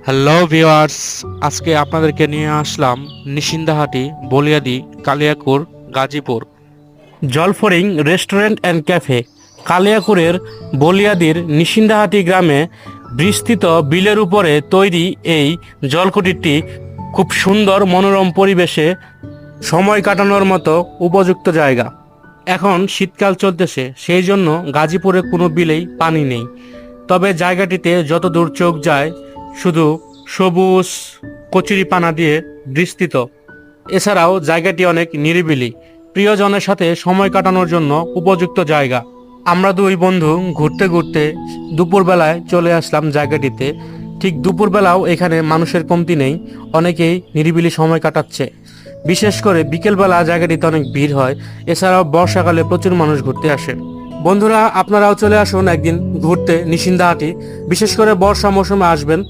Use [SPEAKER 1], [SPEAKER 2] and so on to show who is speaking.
[SPEAKER 1] Hello viewers, আজকে আপনাদেরকে নিয়ে আসলাম Nishindahati, Boliyadi, Kaliakair, Gazipur. Jalphoring restaurant and cafe কালিয়াকুরের বলিয়াদির নিশিন্দাহাটি গ্রামে বিস্তৃত বিলের উপরে তৈরি এই জলকুটিরটি খুব সুন্দর মনোরম পরিবেশে সময় কাটানোর মতো উপযুক্ত জায়গা। এখন শীতকাল চলতেছে, সেই জন্য গাজীপুরে কোনো বিলেই পানি নেই। তবে জায়গাটিতে যত দূর চোখ যায় শুধু সবুজ কচুরিপানা দিয়ে বিস্তৃত। এছাড়াও জায়গাটি অনেক নিরিবিলি, প্রিয়জনের সাথে সময় কাটানোর জন্য উপযুক্ত জায়গা। আমরা দুই বন্ধু ঘুরতে ঘুরতে দুপুরবেলায় চলে আসলাম জায়গাটিতে। ঠিক দুপুরবেলাও এখানে মানুষের কমতি নেই, অনেকেই নিরিবিলি সময় কাটাচ্ছে। বিশেষ করে বিকেলবেলা জায়গাটিতে অনেক ভিড় হয়। এছাড়াও বর্ষাকালে প্রচুর মানুষ ঘুরতে আসে। বন্ধুরা, আপনারাও চলে আসুন একদিন ঘুরতে নিশিন্দাহাটি, বিশেষ করে বর্ষা মৌসুমে আসবেন।